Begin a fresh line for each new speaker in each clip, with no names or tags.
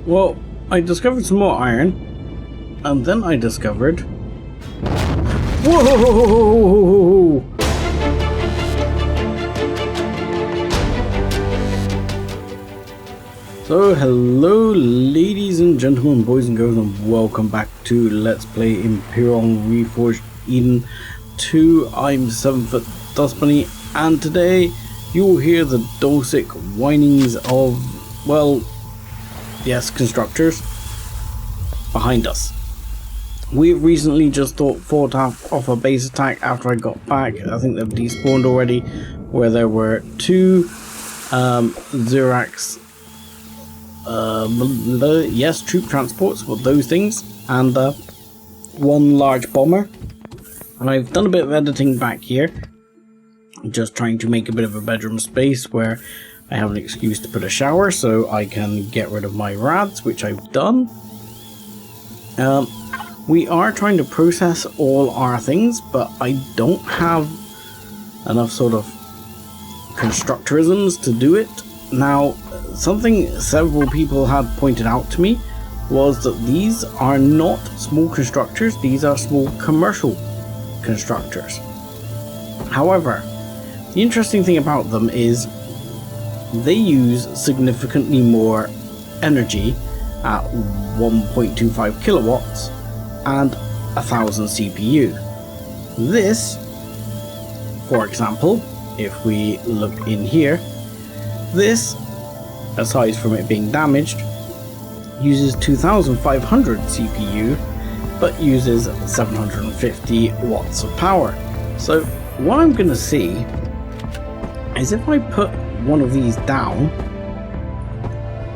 Well, I discovered some more iron, and then I discovered... Whoa! So, hello ladies and gentlemen, boys and girls, and welcome back to Let's Play Empyrion Reforged Eden 2. I'm 7foot Dust Bunny, and today you will hear the dulcet whinings of, well, yes, constructors behind us. We've recently just fought off a base attack after I got back. I think they've despawned already, where there were two Zirax yes, troop transports, well, those things, and one large bomber. And I've done a bit of editing back here, just trying to make a bit of a bedroom space where I have an excuse to put a shower so I can get rid of my rads, which I've done. We are trying to process all our things, but I don't have enough sort of constructorisms to do it. Now, something several people had pointed out to me was that these are not small constructors, these are small commercial constructors. However, the interesting thing about them is they use significantly more energy at 1.25 kilowatts and 1000 CPU. This, for example, if we look in here, this, aside from it being damaged, uses 2500 CPU but uses 750 watts of power. So what I'm going to see is if I put one of these down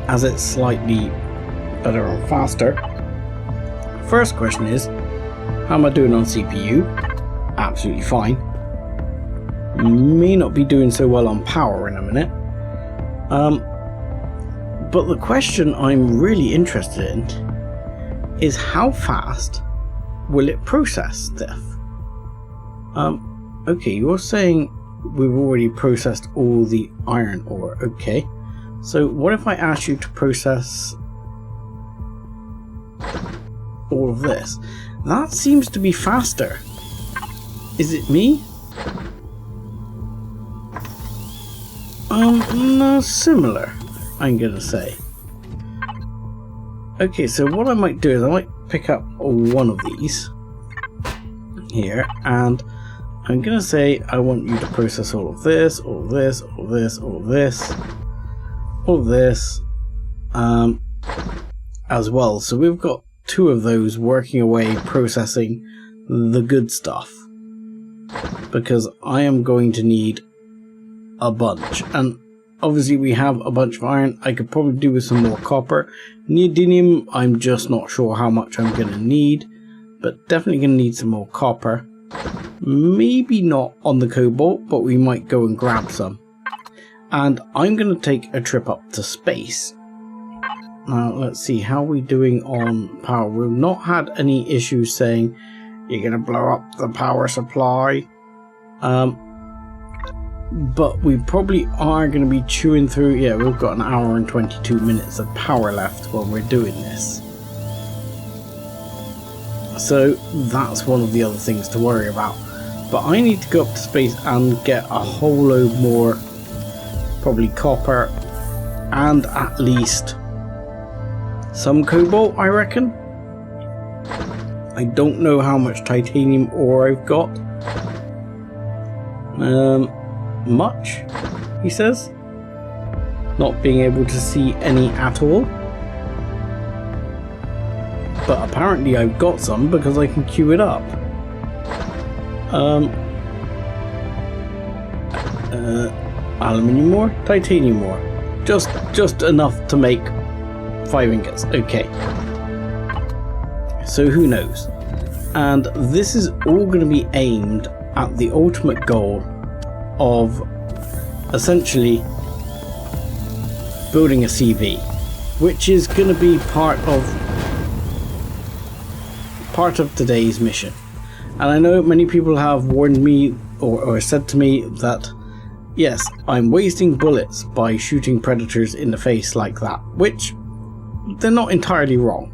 as it's slightly better and faster. First question is, how am I doing on CPU? Absolutely fine. May not be doing so well on power in a minute. But the question I'm really interested in is how fast will it process stuff? Okay, you're saying we've already processed all the iron ore. Okay, so what if I ask you to process all of this? That seems to be faster. Is it me? No, similar, I'm gonna say. Okay, so what I might do is I might pick up one of these here, and I'm gonna say I want you to process all of this, all of this, all of this, all of this, all of this, as well. So we've got two of those working away processing the good stuff, because I am going to need a bunch, and obviously we have a bunch of iron. I could probably do with some more copper. Neodymium, I'm just not sure how much I'm going to need, but definitely going to need some more copper. Maybe not on the cobalt, but we might go and grab some. And I'm going to take a trip up to space. Now let's see, how are we doing on power? We've not had any issues saying you're going to blow up the power supply. But we probably are going to be chewing through. Yeah, we've got an hour and 22 minutes of power left when we're doing this. So that's one of the other things to worry about. But I need to go up to space and get a whole load more, probably copper, and at least some cobalt, I reckon. I don't know how much titanium ore I've got. Much, he says, not being able to see any at all, but apparently I've got some because I can queue it up. Aluminium ore, titanium ore, just enough to make 5 ingots. Okay, so who knows? And this is all going to be aimed at the ultimate goal of essentially building a CV, which is going to be part of today's mission. And I know many people have warned me or said to me that yes, I'm wasting bullets by shooting predators in the face like that, which they're not entirely wrong.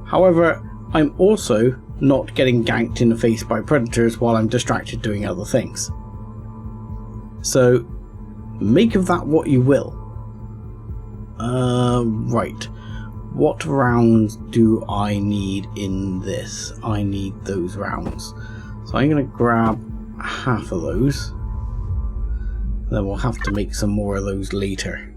However, I'm also not getting ganked in the face by predators while I'm distracted doing other things. So, make of that what you will. Right. What rounds do I need in this? I need those rounds. So I'm going to grab half of those. Then we'll have to make some more of those later.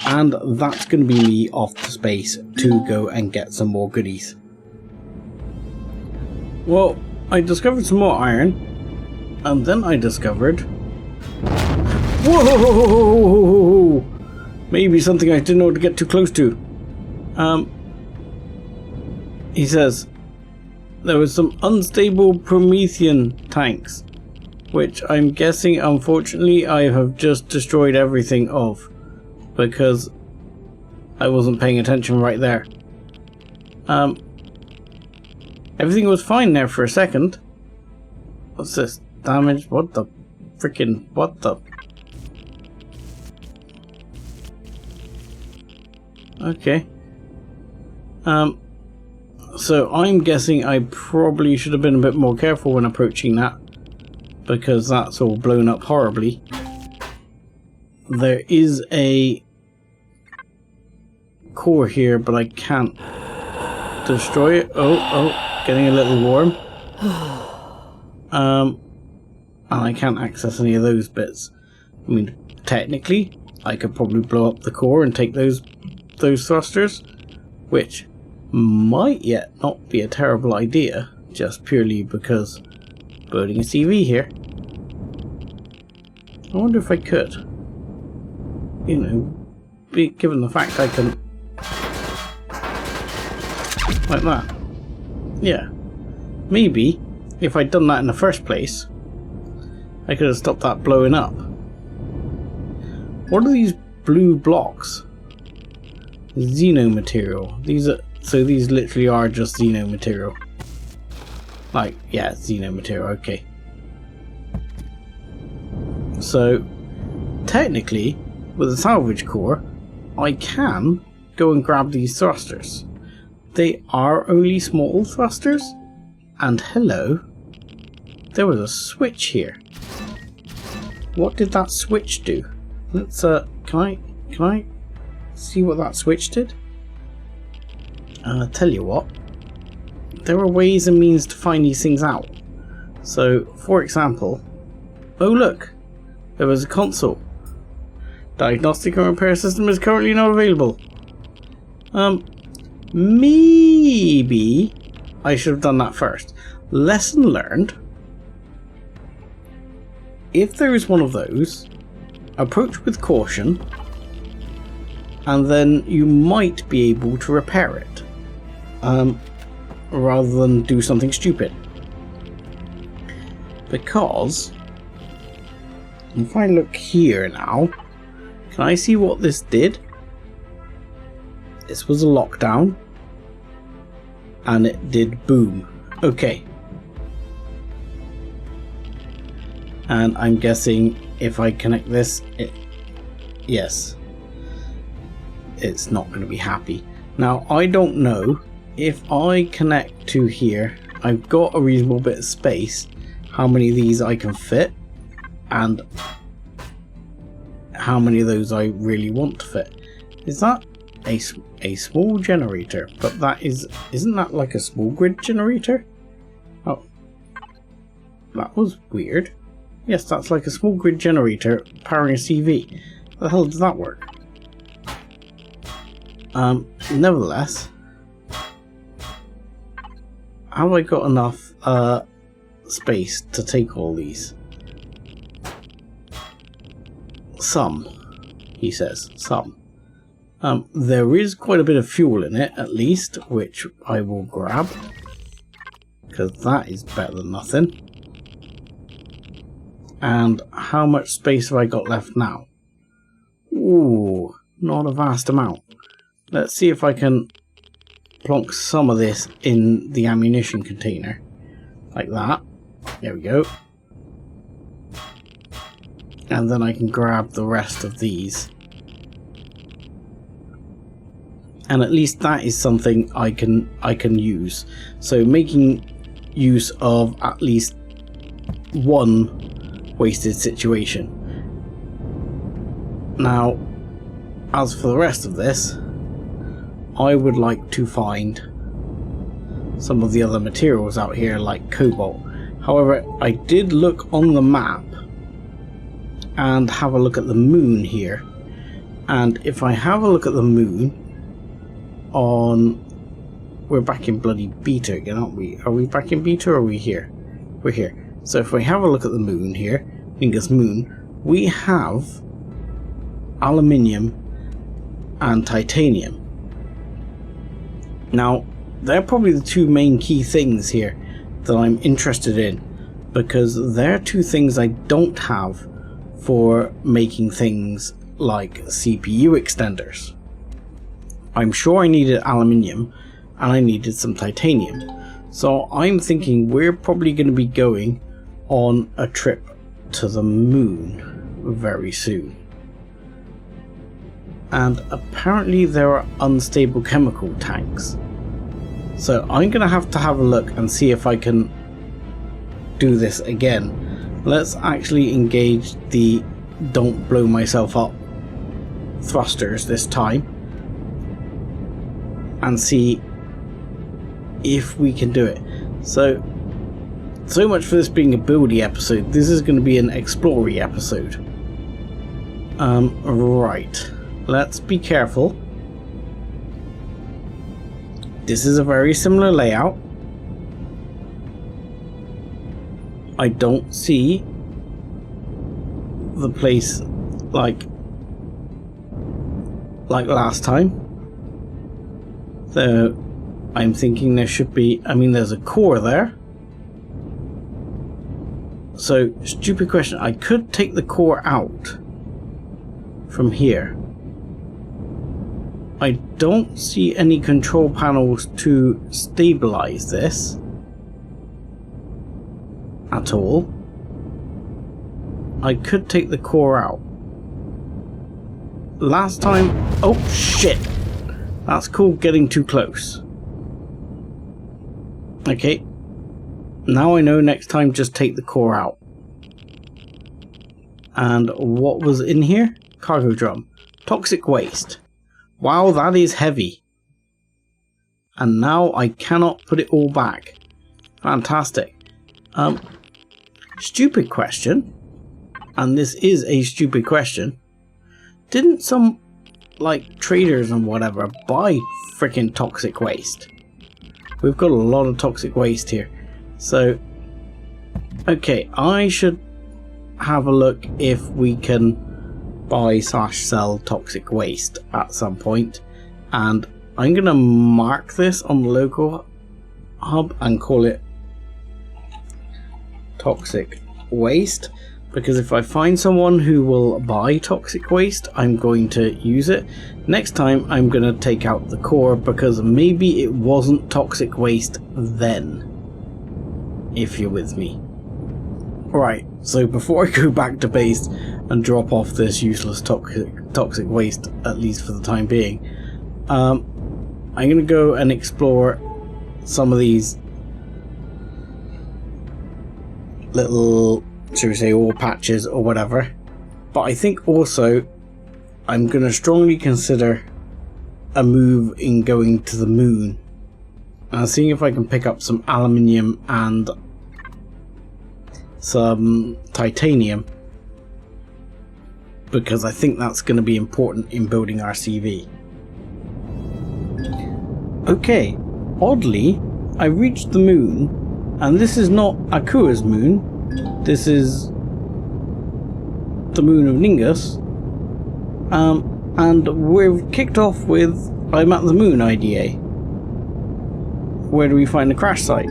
And that's going to be me off to space to go and get some more goodies. Well, I discovered some more iron. And then I discovered... Whoa! Maybe something I didn't know to get too close to. He says there was some unstable Promethean tanks, which I'm guessing, unfortunately, I have just destroyed everything of, because I wasn't paying attention right there. Everything was fine there for a second. What's this? Damage? What the freaking? What the? Okay. So I'm guessing I probably should have been a bit more careful when approaching that, because that's all blown up horribly. There is a core here, but I can't destroy it. Oh, getting a little warm. And I can't access any of those bits. I mean, technically, I could probably blow up the core and take those thrusters, which might yet not be a terrible idea, just purely because building a CV here. I wonder if I could, you know, given the fact I can, like that. Yeah, maybe if I'd done that in the first place, I could have stopped that blowing up. What are these blue blocks? Xeno material. These literally are just Xeno material. Like, yeah, Xeno material, okay. So, technically, with a salvage core, I can go and grab these thrusters. They are only small thrusters, and hello, there was a switch here. What did that switch do? Let's, can I see what that switch did? Tell you what, there are ways and means to find these things out. So, for example, oh look, there was a console. Diagnostic and repair system is currently not available. Maybe I should have done that first. Lesson learned. If there is one of those, approach with caution, and then you might be able to repair it, rather than do something stupid. Because if I look here now, can I see what this did? This was a lockdown, and it did boom. Okay. And I'm guessing if I connect this, yes, it's not going to be happy. Now, I don't know if I connect to here, I've got a reasonable bit of space, how many of these I can fit, and how many of those I really want to fit. Is that a small generator? But that isn't that like a small grid generator? Oh, that was weird. Yes, that's like a small grid generator powering a CV. How the hell does that work? Nevertheless, have I got enough space to take all these? Some, he says, some. There is quite a bit of fuel in it, at least, which I will grab, because that is better than nothing. And how much space have I got left now? Ooh, not a vast amount. Let's see if I can plonk some of this in the ammunition container. Like that. There we go. And then I can grab the rest of these. and at least that is something I can use. So making use of at least one wasted situation. Now, as for the rest of this, I would like to find some of the other materials out here like cobalt. However, I did look on the map and have a look at the moon here, and if I have a look at the moon on, we're back in bloody beta again, aren't we? Are we back in beta or are we here? We're here. So if we have a look at the moon here, Ningus moon, we have aluminium and titanium. Now, they're probably the two main key things here that I'm interested in, because they're two things I don't have for making things like CPU extenders. I'm sure I needed aluminium and I needed some titanium. So I'm thinking we're probably going to be going on a trip to the moon very soon. And apparently there are unstable chemical tanks. So I'm going to have a look and see if I can do this again. Let's actually engage the don't blow myself up thrusters this time and see if we can do it. So much for this being a buildy episode. This is going to be an explory episode. Right. Let's be careful. This is a very similar layout. I don't see the place like last time. So I'm thinking there should be, I mean, there's a core there. So, stupid question, I could take the core out from here. I don't see any control panels to stabilize this at all. I could take the core out. Last time, oh shit, that's called getting too close. Okay, now I know next time just take the core out. And what was in here? Cargo drum. Toxic waste. Wow, that is heavy. And now I cannot put it all back. Fantastic. Stupid question. And this is a stupid question. Didn't some, like, traders and whatever buy freaking toxic waste? We've got a lot of toxic waste here. So, okay, I should have a look if we can buy / sell toxic waste at some point. And I'm going to mark this on the local hub and call it toxic waste. Because if I find someone who will buy toxic waste, I'm going to use it. Next time, I'm going to take out the core because maybe it wasn't toxic waste then. If you're with me. Right, so before I go back to base and drop off this useless toxic waste, at least for the time being, I'm going to go and explore some of these little, should we say, ore patches or whatever. But I think also I'm going to strongly consider a move in going to the moon and seeing if I can pick up some aluminium and some titanium, because I think that's going to be important in building our CV. Okay, oddly, I reached the moon, and this is not Akua's moon, this is the moon of Ningus, and we've kicked off with I'm at the moon IDA. Where do we find the crash site?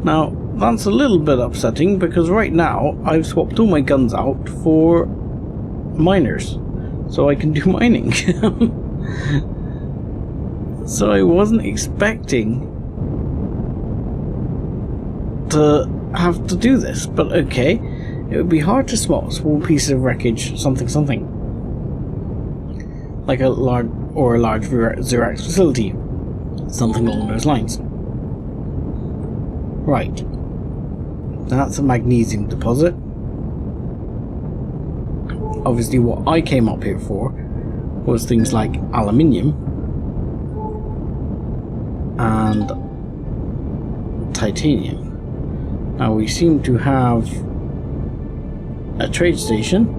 Now, that's a little bit upsetting because right now I've swapped all my guns out for miners so I can do mining. So I wasn't expecting to have to do this, but okay. It would be hard to spot small pieces of wreckage, something. like a large Xerax facility, something along those lines. Right, that's a magnesium deposit. Obviously what I came up here for was things like aluminium and titanium. Now we seem to have a trade station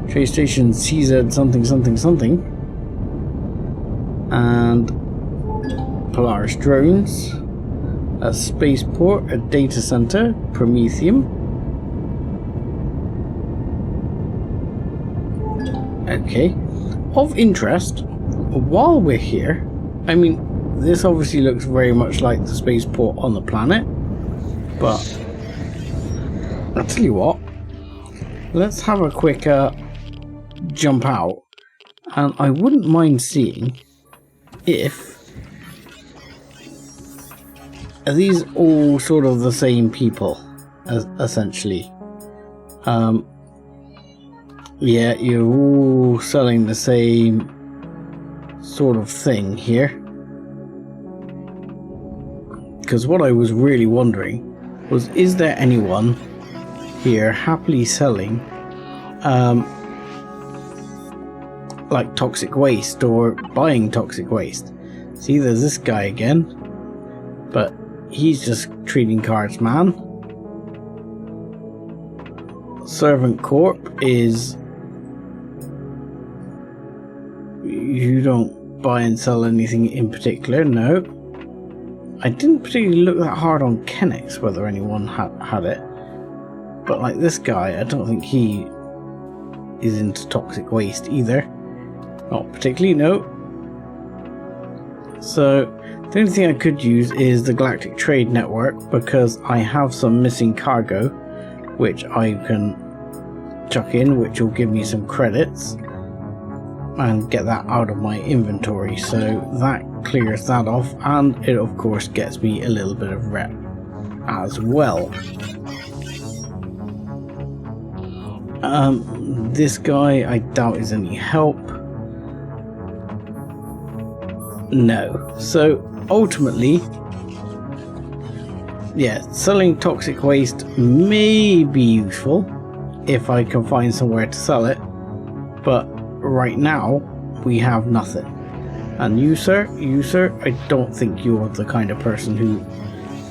CZ something something something, and Polaris drones, a spaceport, a data center, Promethium. Okay, of interest, while we're here, I mean, this obviously looks very much like the spaceport on the planet, but I'll tell you what, let's have a quick jump out, and I wouldn't mind seeing if are these all sort of the same people, essentially. Yeah, you're all selling the same sort of thing here. Because what I was really wondering was, is there anyone here happily selling like toxic waste or buying toxic waste? See, there's this guy again, but he's just trading cards, man. Servant Corp is, you don't buy and sell anything in particular. No, I didn't particularly look that hard on Kennex whether anyone had it, but like this guy, I don't think he is into toxic waste either, not particularly, no. So the only thing I could use is the Galactic Trade Network, because I have some missing cargo which I can chuck in, which will give me some credits and get that out of my inventory, so that clears that off, and it of course gets me a little bit of rep as well. This guy I doubt is any help. No. So ultimately, yeah, selling toxic waste may be useful if I can find somewhere to sell it, but right now we have nothing. And you sir, I don't think you're the kind of person who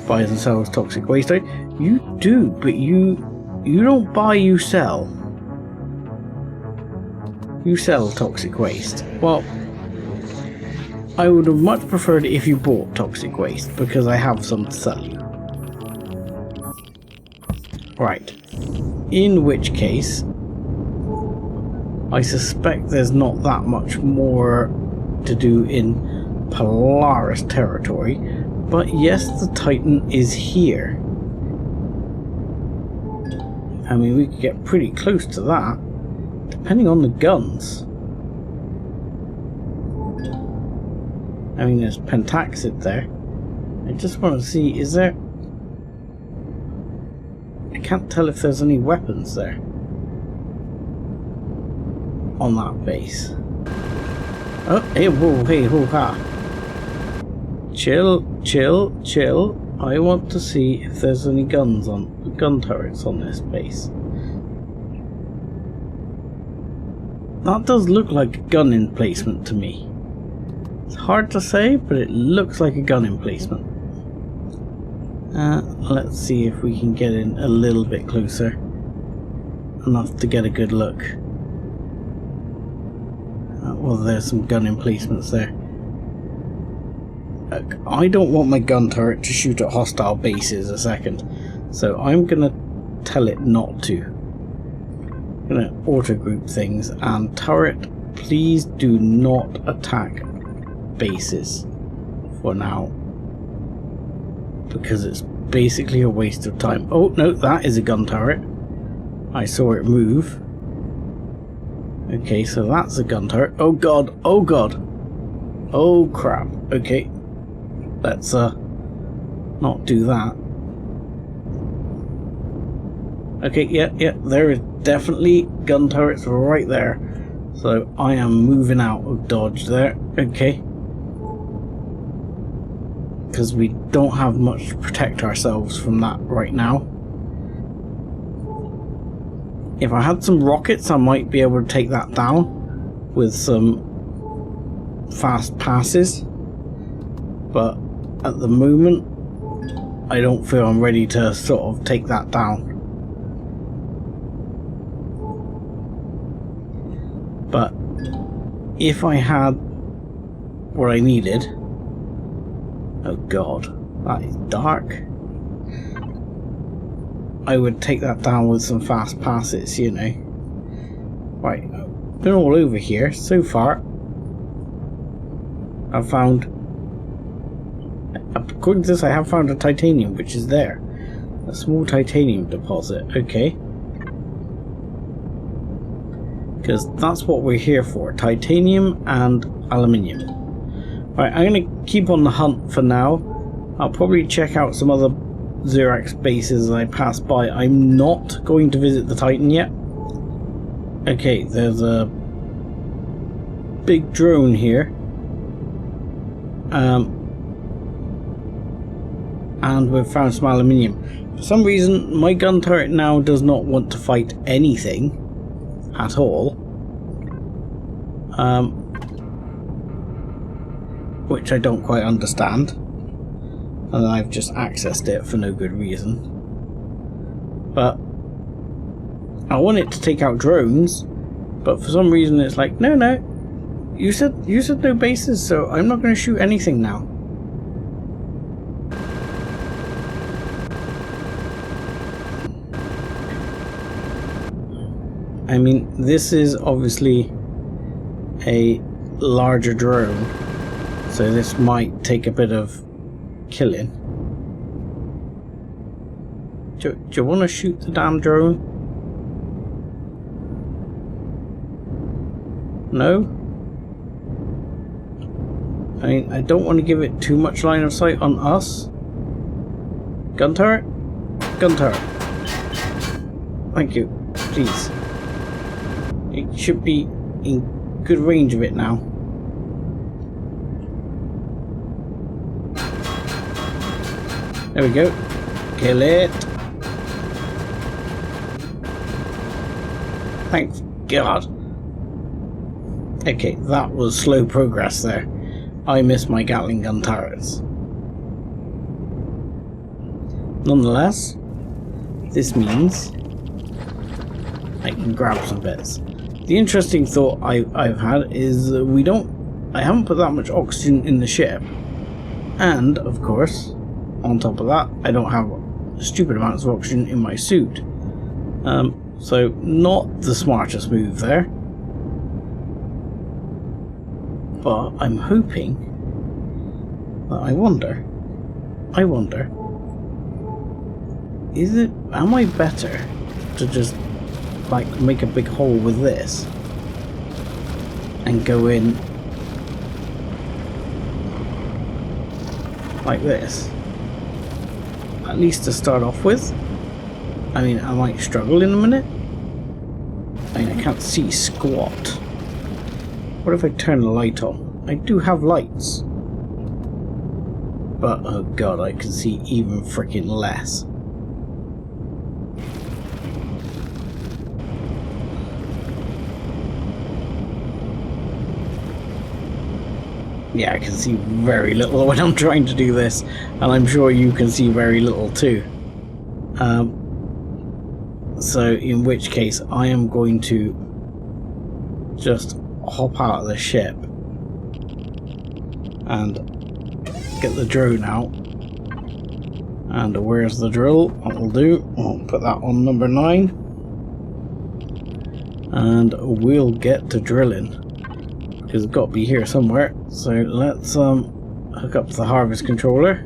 buys and sells toxic waste. You do, but you don't buy, you sell. You sell toxic waste. Well, I would have much preferred it if you bought toxic waste, because I have some to sell you. Right. In which case, I suspect there's not that much more to do in Polaris territory, but yes, the Titan is here. I mean, we could get pretty close to that, depending on the guns. I mean, there's Pentaxid there. I just want to see, is there... I can't tell if there's any weapons there on that base. Oh, hey, whoa, hey, ho, ha. Chill, chill, chill. I want to see if there's any gun turrets on this base. That does look like a gun emplacement to me. It's hard to say, but it looks like a gun emplacement. Let's see if we can get in a little bit closer, enough to get a good look. Well, there's some gun emplacements there. I don't want my gun turret to shoot at hostile bases a second, so I'm gonna tell it not to. I'm gonna auto group things, and turret, please do not attack bases for now, because it's basically a waste of time. Oh no, that is a gun turret. I saw it move. Okay, so that's a gun turret. Oh god, oh god, oh crap. Okay, let's not do that. Okay, yeah, there is definitely gun turrets right there, So I am moving out of dodge there. Okay. Because we don't have much to protect ourselves from that right now. If I had some rockets, I might be able to take that down with some fast passes. But at the moment, I don't feel I'm ready to sort of take that down. But if I had what I needed... Oh god, that is dark. I would take that down with some fast passes, you know. Right, I've been all over here so far. I've found... According to this, I have found a titanium, which is there. A small titanium deposit, okay. Because that's what we're here for. Titanium and aluminium. Right, I'm going to keep on the hunt for now. I'll probably check out some other Xerax bases as I pass by. I'm not going to visit the Titan yet. Okay, there's a big drone here. And we've found some aluminium. For some reason, my gun turret now does not want to fight anything at all. Which I don't quite understand. And I've just accessed it for no good reason. But I want it to take out drones, but for some reason it's like, no, you said no bases, so I'm not going to shoot anything now. I mean, this is obviously a larger drone, so this might take a bit of killing. Do you want to shoot the damn drone? No? I mean, I don't want to give it too much line of sight on us. Gun turret? Gun turret. Thank you. Please. It should be in good range of it now. There we go. Kill it. Thank God. Okay, that was slow progress there. I missed my Gatling gun turrets. Nonetheless, this means I can grab some bits. The interesting thought I've had is I haven't put that much oxygen in the ship, and of course, on top of that, I don't have stupid amounts of oxygen in my suit. So not the smartest move there, but I'm hoping that I wonder, am I better to just like make a big hole with this and go in like this, at least to start off with? I mean, I might struggle in a minute. I mean, I can't see squat. What if I turn the light on? I do have lights, but oh god, I can see even freaking less. Yeah, I can see very little when I'm trying to do this, and I'm sure you can see very little too. So in which case I am going to just hop out of the ship and get the drone out. And where's the drill? That will do. I'll put that on number 9. And we'll get to drilling, because it's got to be here somewhere. So let's hook up the harvest controller.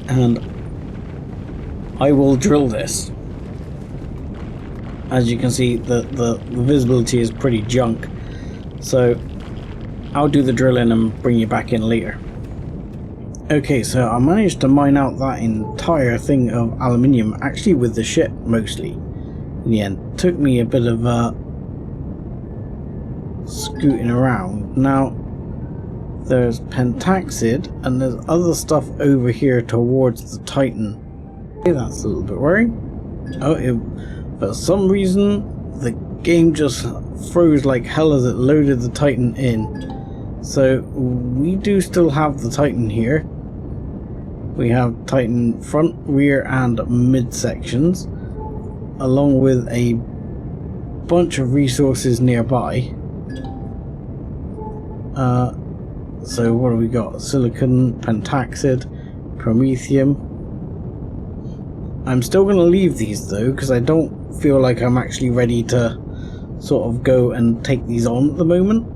And I will drill this. As you can see, the visibility is pretty junk, so I'll do the drilling and bring you back in later. Okay, so I managed to mine out that entire thing of aluminium, actually with the ship mostly. In the end, took me a bit of scooting around. Now, there's pentaxid and there's other stuff over here towards the Titan. Okay, that's a little bit worrying. Oh, for some reason the game just froze like hell as it loaded the Titan in. So we do still have the Titan here. We have Titan front, rear and mid sections, along with a bunch of resources nearby. So what do we got? Silicon, pentaxid, promethium. I'm still going to leave these though, because I don't feel like I'm actually ready to sort of go and take these on at the moment.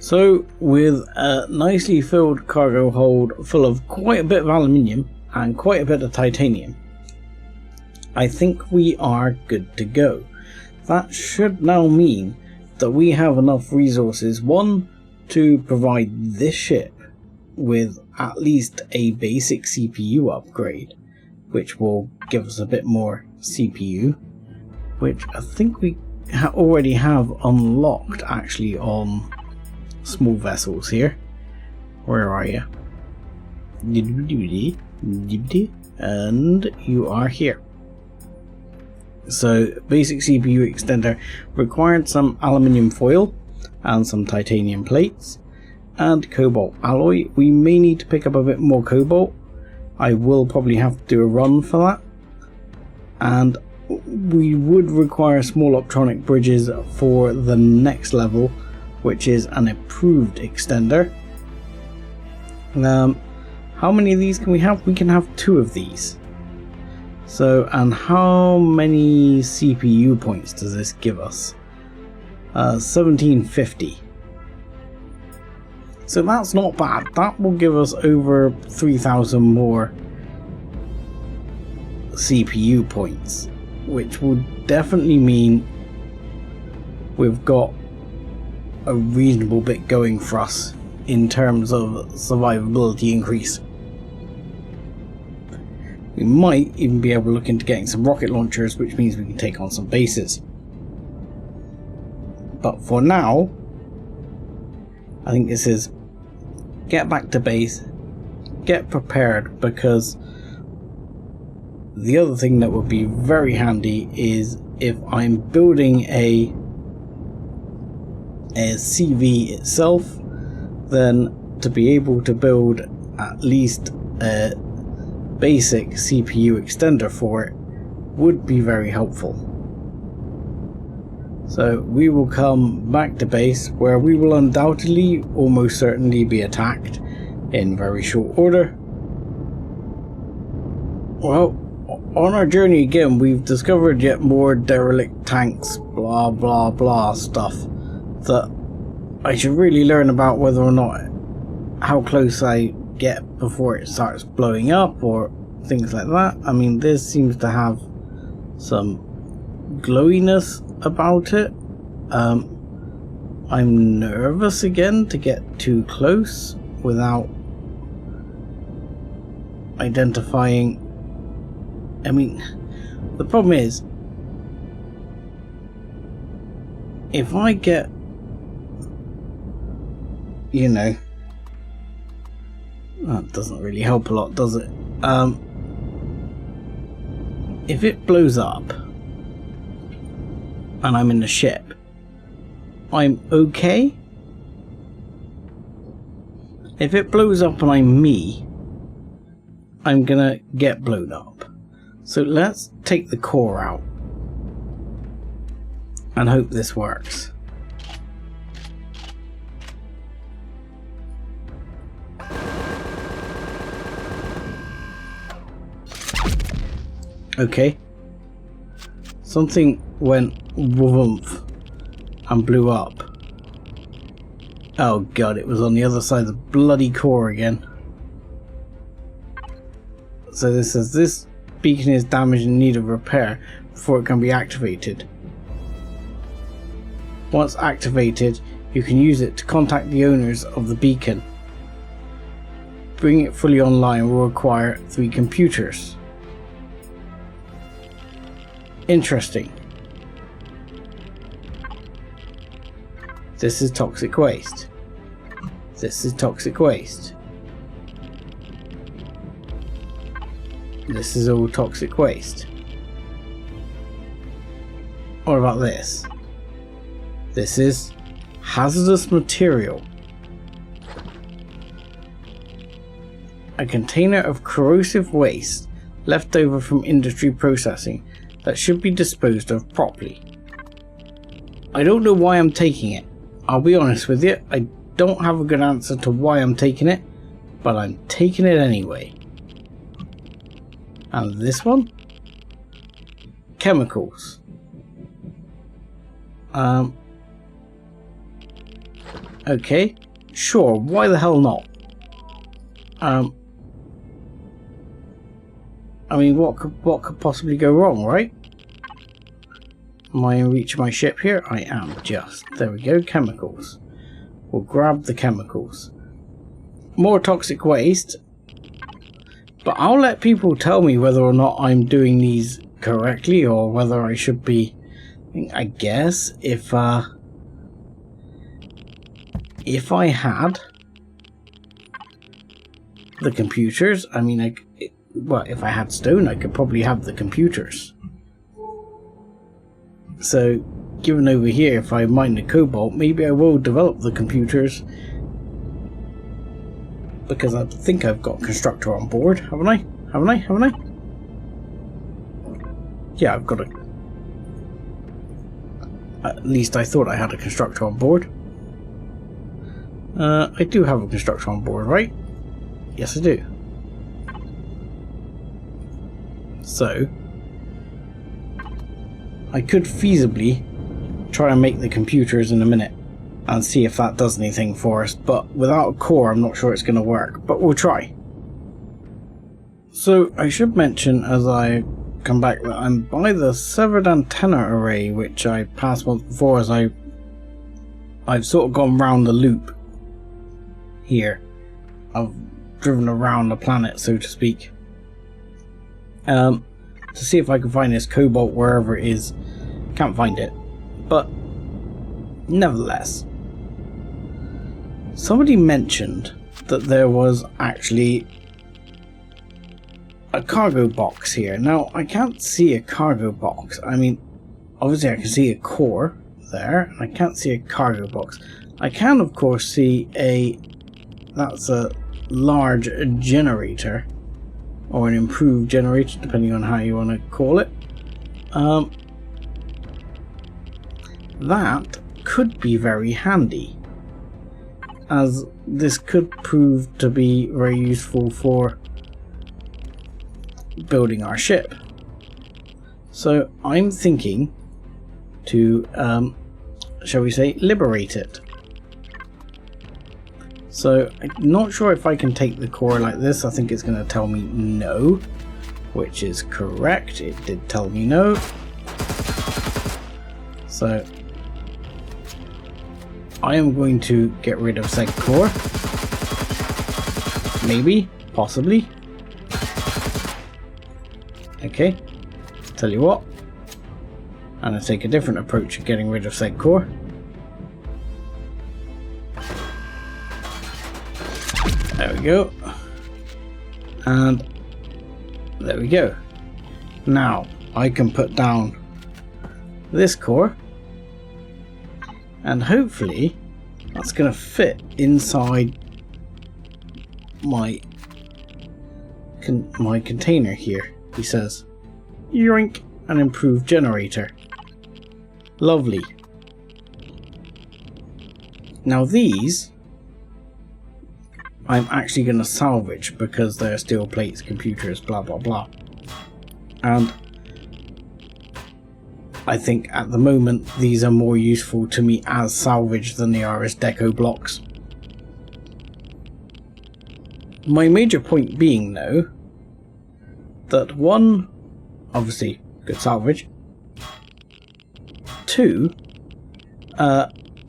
So, with a nicely filled cargo hold full of quite a bit of aluminium and quite a bit of titanium, I think we are good to go. That should now mean that we have enough resources, one, to provide this ship with at least a basic CPU upgrade, which will give us a bit more CPU, which I think we already have unlocked actually on small vessels here. Where are you? And you are here. So basic CPU extender required some aluminium foil and some titanium plates and cobalt alloy. We may need to pick up a bit more cobalt. I will probably have to do a run for that, and we would require small optronic bridges for the next level, which is an improved extender. How many of these can we have? We can have 2 of these. So, and how many CPU points does this give us? 1750. So that's not bad. That will give us over 3,000 more CPU points, which will definitely mean we've got a reasonable bit going for us in terms of survivability increase. We might even be able to look into getting some rocket launchers, which means we can take on some bases. But for now, I think this is get back to base, get prepared, because the other thing that would be very handy is if I'm building a CV itself, then to be able to build at least a basic CPU extender for it would be very helpful. So we will come back to base, where we will undoubtedly, almost certainly, be attacked in very short order. Well, on our journey again, we've discovered yet more derelict tanks, blah blah blah stuff that I should really learn about, whether or not how close I get before it starts blowing up or things like that. I mean, this seems to have some glowiness about it. I'm nervous again to get too close without identifying. I mean, the problem is, if I get, you know, that doesn't really help a lot, does it? If it blows up and I'm in the ship, I'm okay. If it blows up and I'm me, I'm gonna get blown up. So let's take the core out and hope this works. Okay. Something went woomph and blew up. Oh god, it was on the other side of the bloody core again. So this says this beacon is damaged and in need of repair before it can be activated. Once activated, you can use it to contact the owners of the beacon. bring it fully online will require 3 computers. Interesting. This is toxic waste. This is toxic waste. This is all toxic waste. What about this? This is hazardous material. A container of corrosive waste left over from industry processing that should be disposed of properly. I don't know why I'm taking it. I'll be honest with you, I don't have a good answer to why I'm taking it, but I'm taking it anyway. And this one? Chemicals. Okay, sure, why the hell not? I mean, what could possibly go wrong, right? Am I in reach of my ship here? I am just. There we go, chemicals. We'll grab the chemicals. More toxic waste. But I'll let people tell me whether or not I'm doing these correctly or whether I should be. I guess if I had the computers, I mean, well, if I had stone, I could probably have the computers. So, given over here, if I mine the cobalt, maybe I will develop the computers. Because I think I've got a constructor on board, haven't I? Haven't I? Yeah, I've got a... At least I thought I had a constructor on board. I do have a constructor on board, right? Yes, I do. So, I could feasibly try and make the computers in a minute and see if that does anything for us, but without a core I'm not sure it's going to work, but we'll try. So I should mention as I come back that I'm by the severed antenna array, which I passed once before as I've sort of gone round the loop here. I've driven around the planet, so to speak, to see if I can find this cobalt wherever it is. Can't find it, but nevertheless, somebody mentioned that there was actually a cargo box here. Now, I can't see a cargo box. I mean, obviously I can see a core there, and I can't see a cargo box. I can, of course, see that's a large generator, or an improved generator, depending on how you want to call it. That could be very handy, as this could prove to be very useful for building our ship. So I'm thinking to, shall we say, liberate it. So I'm not sure if I can take the core like this. I think it's going to tell me no, which is correct. It did tell me no. So I am going to get rid of said core. Maybe, possibly. Okay, tell you what, I'm going to take a different approach of getting rid of said core. There we go. And there we go. Now I can put down this core, and hopefully that's going to fit inside my container here. He says, yoink, an improved generator. Lovely. Now these I'm actually going to salvage because they're steel plates, computers, blah blah blah. And I think at the moment these are more useful to me as salvage than they are as deco blocks. My major point being, though, that one, obviously good salvage. Two,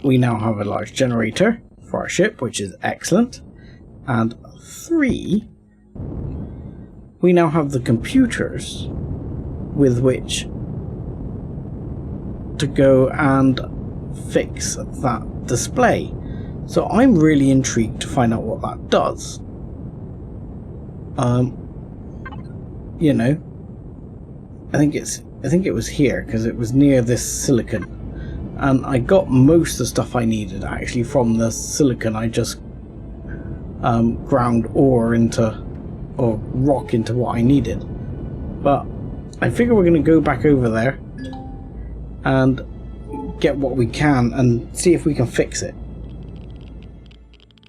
we now have a large generator for our ship, which is excellent. And 3, we now have the computers with which to go and fix that display. So I'm really intrigued to find out what that does. You know, I think it was here because it was near this silicon, and I got most of the stuff I needed actually from the silicon. I just ground ore into, or rock into what I needed. But I figure we're going to go back over there and get what we can and see if we can fix it.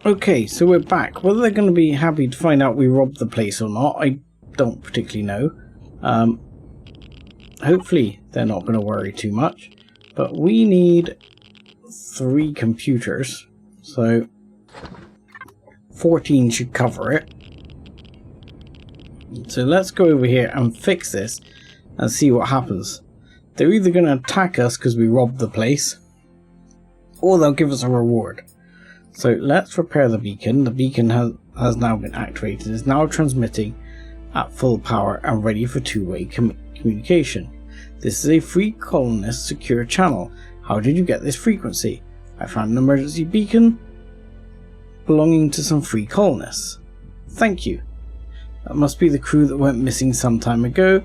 Okay, so we're back. Whether they're going to be happy to find out we robbed the place or not, I don't particularly know. Hopefully they're not going to worry too much. But we need 3 computers, so 14 should cover it. So let's go over here and fix this and see what happens. They're either going to attack us because we robbed the place, or they'll give us a reward. So let's repair the beacon. The beacon has now been activated. It's now transmitting at full power and ready for two-way communication. This is a free colonist secure channel. How did you get this frequency? I found an emergency beacon belonging to some free colonists. Thank you. That must be the crew that went missing some time ago.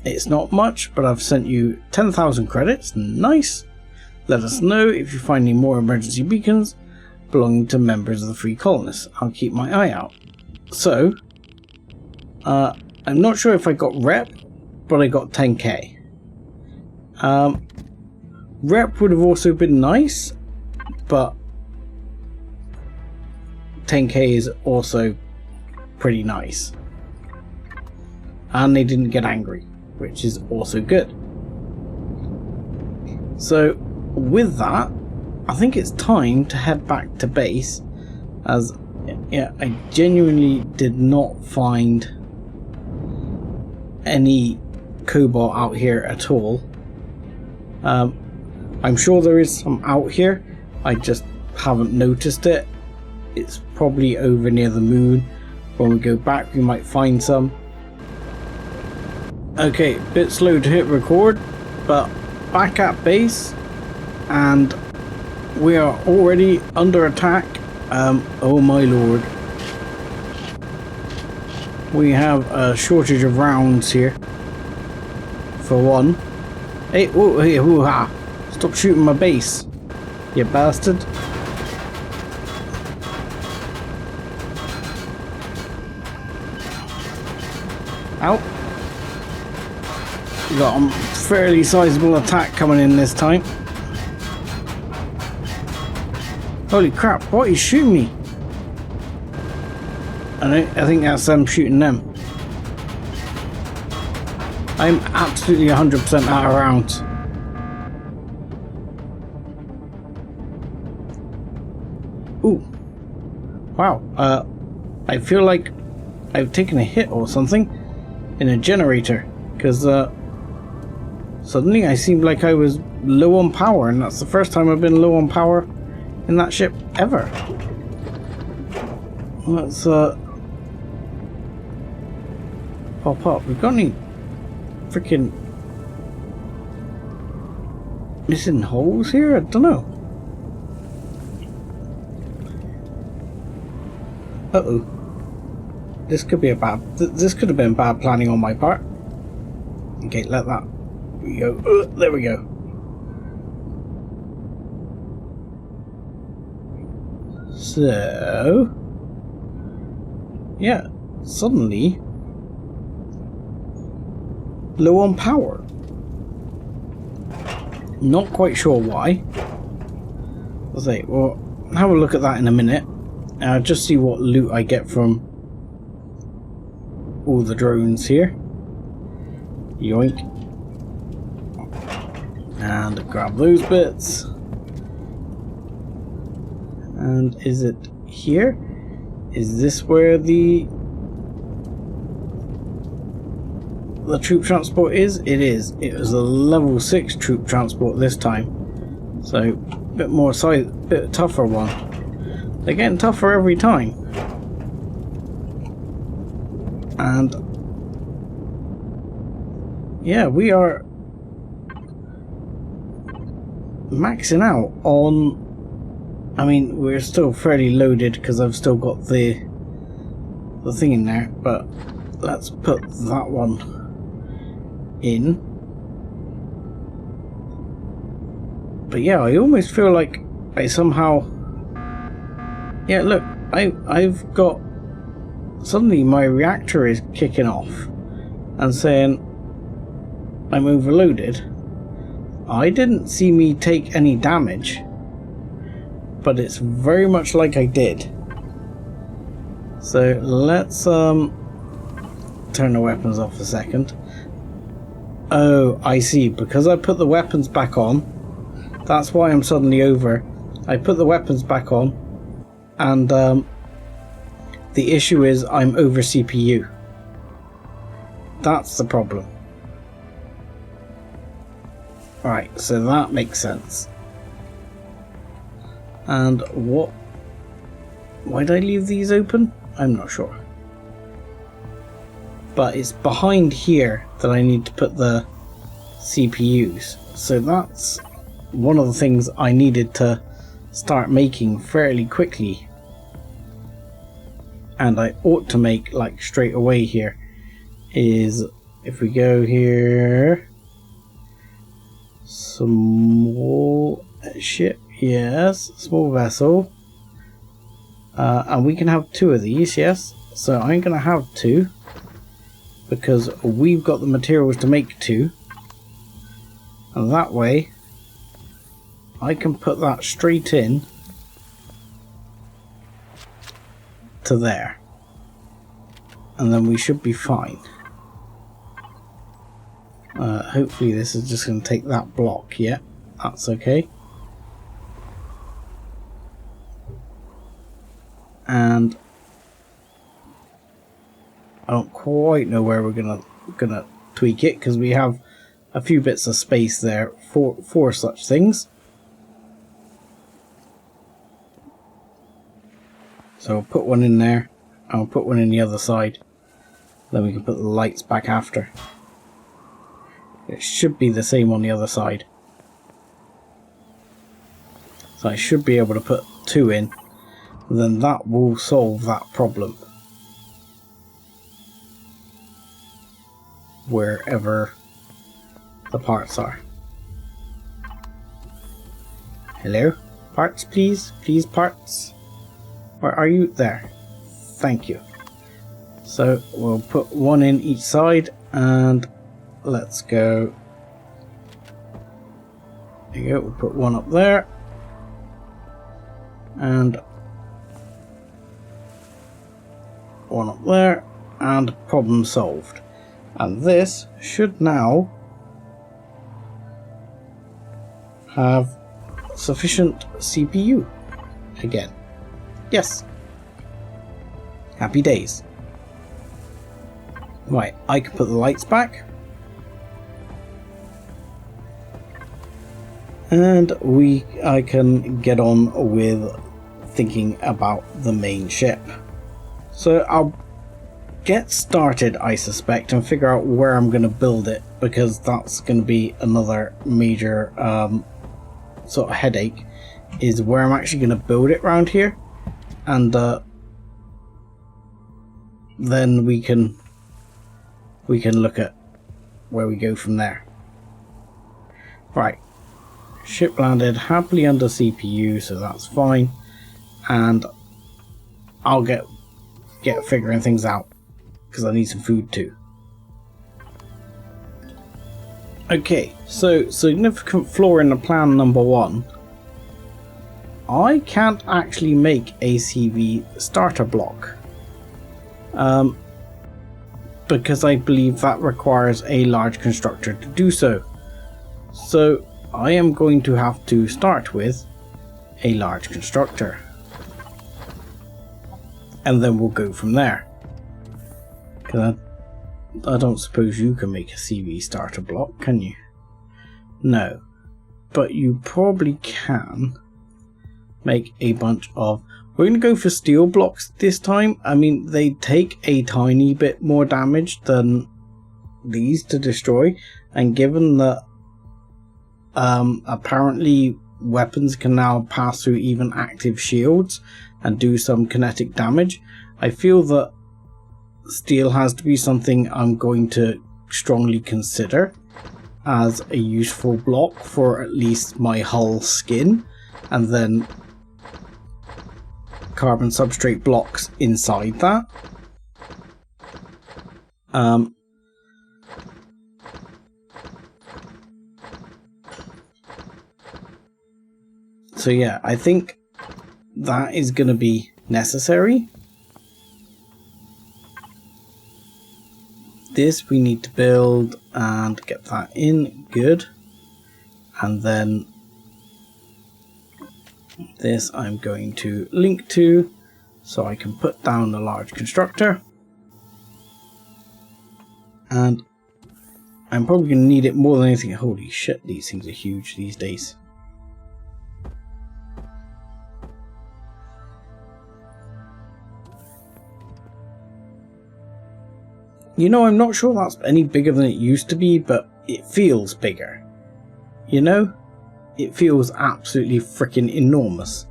It's not much, but I've sent you 10,000 credits. Nice. Let us know if you find any more emergency beacons belonging to members of the free colonists. I'll keep my eye out. So, I'm not sure if I got rep, but I got 10k. Rep would have also been nice, but 10k is also pretty nice. And they didn't get angry, which is also good. So with that, I think it's time to head back to base, as yeah, I genuinely did not find any cobalt out here at all. I'm sure there is some out here, I just haven't noticed it. It's probably over near the moon. When we go back we might find some. Okay, bit slow to hit record, but back at base, and we are already under attack. Oh my lord. We have a shortage of rounds here. For one. Hey, oh, hey, hoo-ha. Stop shooting my base, you bastard. Ow. We got a fairly sizable attack coming in this time. Holy crap, what is shooting me? I think that's them shooting them. I'm absolutely 100% out of rounds. Ooh. Wow. I feel like I've taken a hit or something in a generator, because suddenly I seemed like I was low on power, and that's the first time I've been low on power in that ship ever. Let's pop up. We've got any freaking missing holes here? I don't know. Uh-oh. This could be a bad... This could have been bad planning on my part. Okay, let that... We go. There we go. So... yeah, suddenly... low on power. Not quite sure why. I'll say, well, have a look at that in a minute. And I'll just see what loot I get from all the drones here. Yoink. And grab those bits. And is it here? Is this where the troop transport is? It is. It was a level 6 troop transport this time. So, a bit more size, bit tougher one. They're getting tougher every time. And yeah, we are maxing out on... I mean, we're still fairly loaded because I've still got the thing in there, but let's put that one in. But yeah, I almost feel like I somehow... Yeah, look, I've got... Suddenly my reactor is kicking off and saying I'm overloaded. I didn't see me take any damage, but it's very much like I did. So let's turn the weapons off a second. Oh, I see, because I put the weapons back on, that's why I'm suddenly over. I put the weapons back on, and the issue is I'm over CPU. That's the problem. Right, so that makes sense. And what... Why did I leave these open? I'm not sure. But it's behind here that I need to put the CPUs. So that's one of the things I needed to start making fairly quickly. And I ought to make, like, straight away here, is if we go here, small ship, yes, small vessel, and we can have 2 of these, yes, so I'm going to have 2, because we've got the materials to make 2, and that way I can put that straight in to there, and then we should be fine. Hopefully this is just going to take that block. Yeah, that's okay. And I don't quite know where we're gonna tweak it, because we have a few bits of space there for such things. So I'll put one in there, and I'll put one in the other side. Then we can put the lights back after. It should be the same on the other side. So I should be able to put 2 in. Then that will solve that problem. Wherever the parts are. Hello? Parts, please? Please, parts? Where are you? There. Thank you. So we'll put 1 in each side, and let's go. There you go. We'll put 1 up there, and 1 up there, and problem solved. And this should now have sufficient CPU again. Yes. Happy days. Right, I can put the lights back. And I can get on with thinking about the main ship. So I'll get started, I suspect, and figure out where I'm going to build it, because that's going to be another major sort of headache, is where I'm actually going to build it around here. And then we can look at where we go from there. Right, ship landed happily under CPU, so that's fine, and I'll get figuring things out, because I need some food too. Okay, so significant flaw in the plan number 1. I can't actually make a CV starter block, because I believe that requires a large constructor to do so. So I am going to have to start with a large constructor, and then we'll go from there. Because I don't suppose you can make a CV starter block, can you? No, but you probably can make a bunch of We're going to go for steel blocks this time. I mean, they take a tiny bit more damage than these to destroy, and given that apparently weapons can now pass through even active shields and do some kinetic damage, I feel that steel has to be something I'm going to strongly consider as a useful block for at least my hull skin, and then carbon substrate blocks inside that. So yeah, I think that is going to be necessary. This we need to build and get that in, good. And then this I'm going to link to so I can put down the large constructor. And I'm probably going to need it more than anything. Holy shit, these things are huge these days. You know, I'm not sure that's any bigger than it used to be, but it feels bigger. You know? It feels absolutely freaking enormous.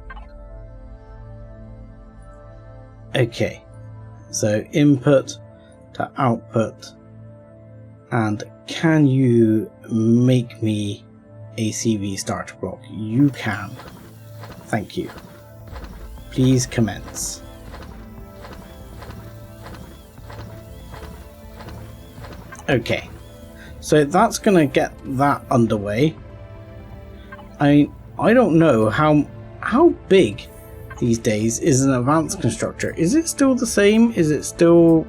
Okay. So input to output. And can you make me a CV starter block? You can. Thank you. Please commence. Okay, so that's going to get that underway. I don't know how big these days is an advanced constructor. Is it still the same? Is it still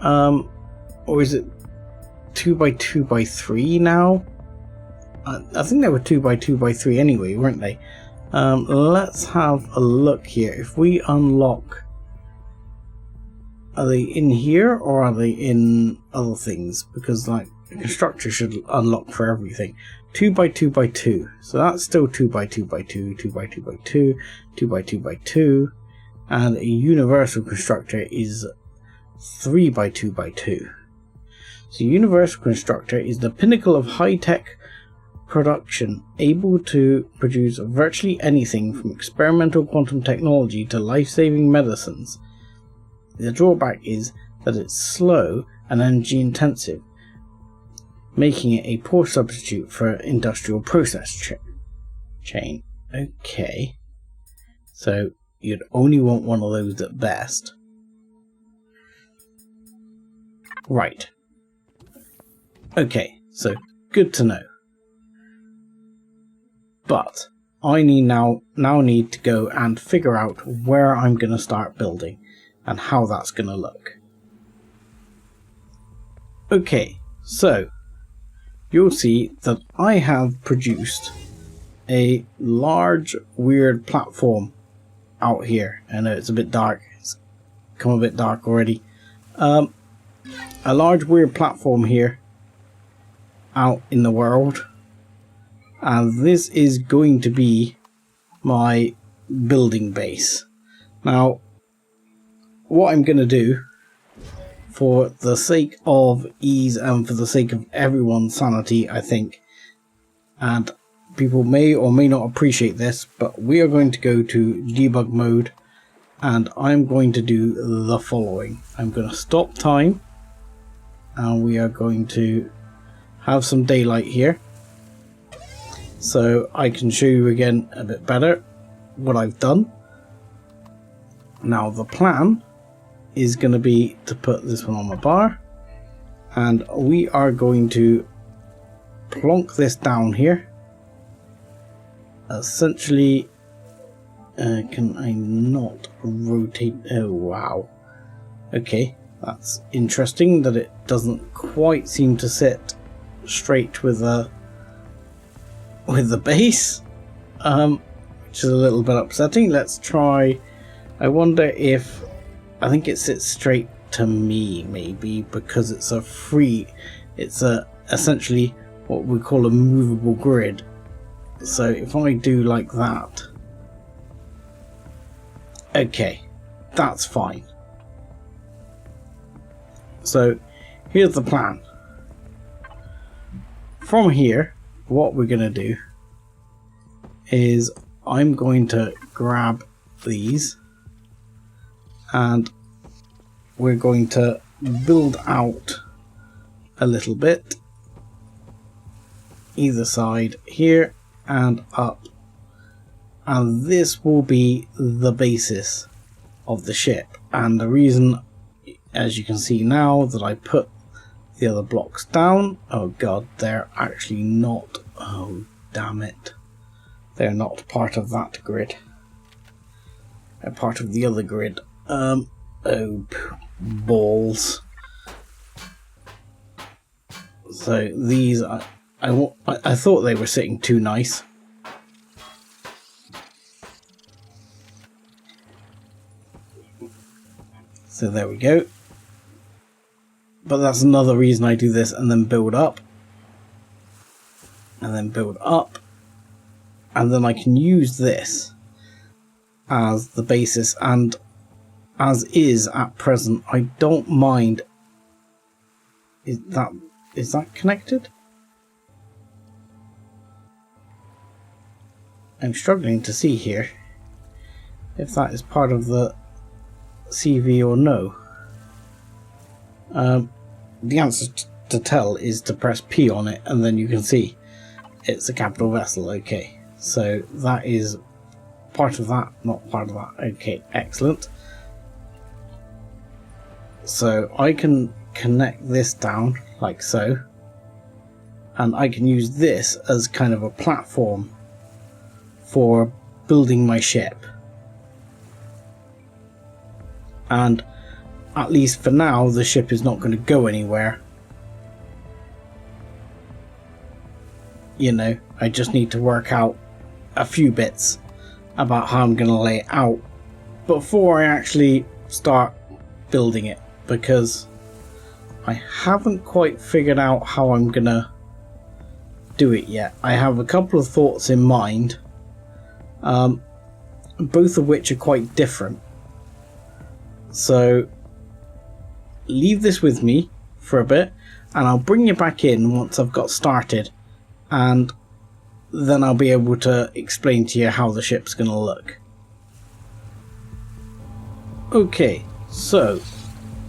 or is it 2x2x3 now? I think they were 2x2x3 anyway, weren't they? Let's have a look here. If we unlock, are they in here or are they in other things? Because like a constructor should unlock for everything. 2x2x2. So that's still 2x2x2, 2x2x2, 2x2x2. And a universal constructor is 3x2x2. So universal constructor is the pinnacle of high-tech production, able to produce virtually anything from experimental quantum technology to life-saving medicines. The drawback is that it's slow and energy intensive, making it a poor substitute for industrial process chain. Okay, so you'd only want one of those at best. Right. Okay, so good to know. But I now need to go and figure out where I'm going to start building and how that's going to look. Okay, so you'll see that I have produced a large weird platform out here. I know it's a bit dark, it's come a bit dark already. A large weird platform here out in the world, and this is going to be my building base. Now what I'm going to do, for the sake of ease and for the sake of everyone's sanity, I think, and people may or may not appreciate this, but we are going to go to debug mode, and I'm going to do the following. I'm going to stop time, and we are going to have some daylight here, so I can show you again a bit better what I've done. Now the plan is going to be to put this one on my bar, and we are going to plonk this down here. Essentially, can I not rotate? Oh wow. Okay, that's interesting that it doesn't quite seem to sit straight with the base, which is a little bit upsetting. Let's try. I wonder if, I think it sits straight to me, maybe because it's essentially what we call a movable grid. So if I do like that, Okay, that's fine. So here's the plan. From here, what we're going to do is I'm going to grab these and we're going to build out a little bit either side here and up, and this will be the basis of the ship. And the reason, as you can see now, that I put the other blocks down, oh god, they're actually not, oh damn it, they're not part of that grid, they're part of the other grid. Oh balls. So these I thought they were sitting too nice. So there we go. But that's another reason I do this, and then build up. And then build up. And then I can use this as the basis, and as is at present, I don't mind. Is that connected? I'm struggling to see here if that is part of the CV or no. The answer to tell is to press P on it, and then you can see it's a capital vessel. Okay, so that is part of that, not part of that. Okay, excellent. So I can connect this down like so, and I can use this as kind of a platform for building my ship. And at least for now, the ship is not going to go anywhere. You know, I just need to work out a few bits about how I'm going to lay it out before I actually start building it, because I haven't quite figured out how I'm going to do it yet. I have a couple of thoughts in mind, both of which are quite different. So leave this with me for a bit, and I'll bring you back in once I've got started, and then I'll be able to explain to you how the ship's going to look. Okay, so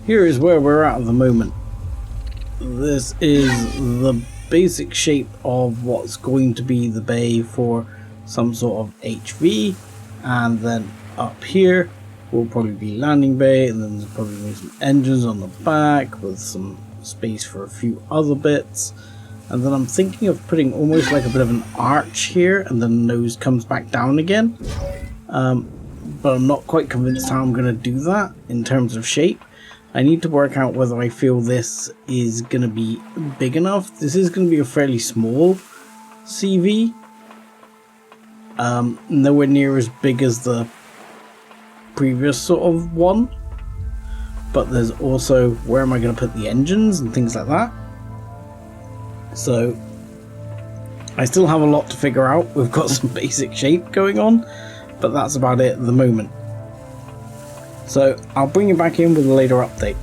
here is where we're at the moment. This is the basic shape of what's going to be the bay for some sort of HV, and then up here will probably be landing bay, and then there's probably some engines on the back with some space for a few other bits. And then I'm thinking of putting almost like a bit of an arch here, and then the nose comes back down again. But I'm not quite convinced how I'm going to do that in terms of shape. I need to work out whether I feel this is going to be big enough. This is going to be a fairly small CV. Nowhere near as big as the previous sort of one. But there's also, where am I going to put the engines and things like that? So I still have a lot to figure out. We've got some basic shape going on, but that's about it at the moment. So I'll bring you back in with a later update.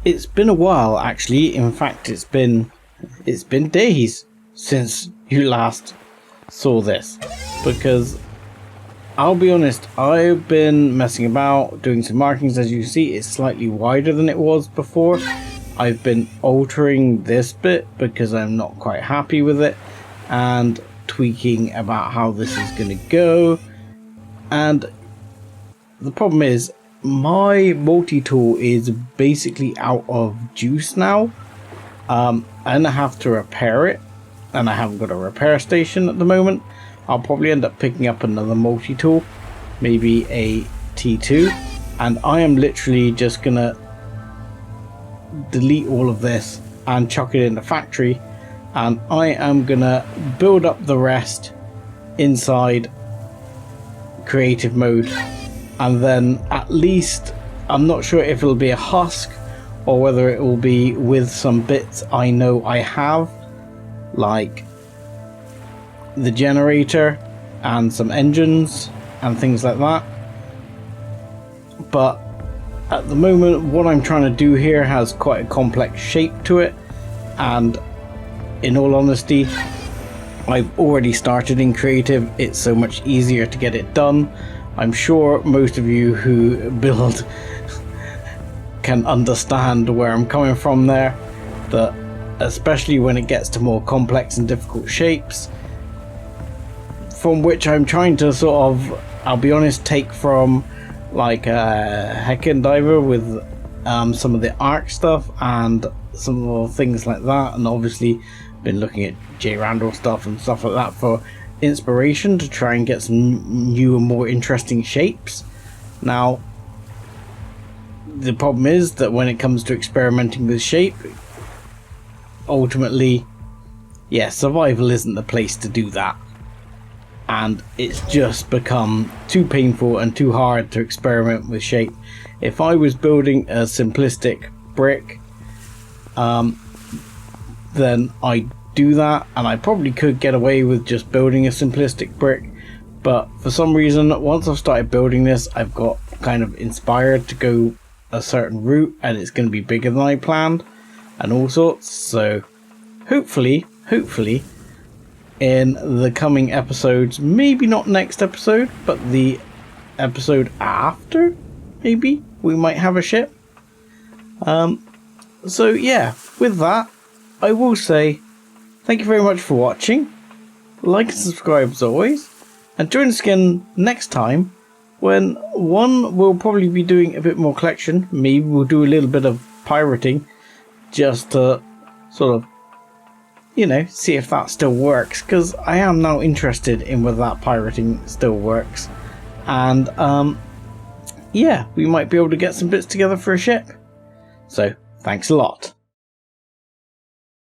It's been a while, actually. In fact, it's been days since you last saw this, because I'll be honest, I've been messing about, doing some markings. As you see, it's slightly wider than it was before. I've been altering this bit because I'm not quite happy with it, and tweaking about how this is going to go. And the problem is, my multi-tool is basically out of juice now, and I have to repair it, and I haven't got a repair station at the moment. I'll probably end up picking up another multi-tool, maybe a T2, and I am literally just gonna delete all of this and chuck it in the factory, and I am gonna build up the rest inside creative mode. And then at least, I'm not sure if it'll be a husk or whether it will be with some bits I know I have, like the generator and some engines and things like that. but at the moment what I'm trying to do here has quite a complex shape to it, and in all honesty, I've already started in creative. It's so much easier to get it done. I'm sure most of you who build can understand where I'm coming from there, that especially when it gets to more complex and difficult shapes, from which I'm trying to sort of, I'll be honest, take from like Heckin Diver with some of the arc stuff and some of the things like that, and obviously been looking at J. Randall stuff and stuff like that for inspiration to try and get some new and more interesting shapes. Now, the problem is that when it comes to experimenting with shape, ultimately, yeah, survival isn't the place to do that. And it's just become too painful and too hard to experiment with shape. If I was building a simplistic brick, then I'd do that, and I probably could get away with just building a simplistic brick. But for some reason, once I've started building this, I've got kind of inspired to go a certain route, and it's going to be bigger than I planned and all sorts. So hopefully in the coming episodes, maybe not next episode, but the episode after, maybe we might have a ship. So yeah, with that, I will say thank you very much for watching. Like and subscribe as always, and join us again next time, when one will probably be doing a bit more collection. Maybe we'll do a little bit of pirating, just to sort of, you know, see if that still works, because I am now interested in whether that pirating still works. And yeah, we might be able to get some bits together for a ship. So thanks a lot.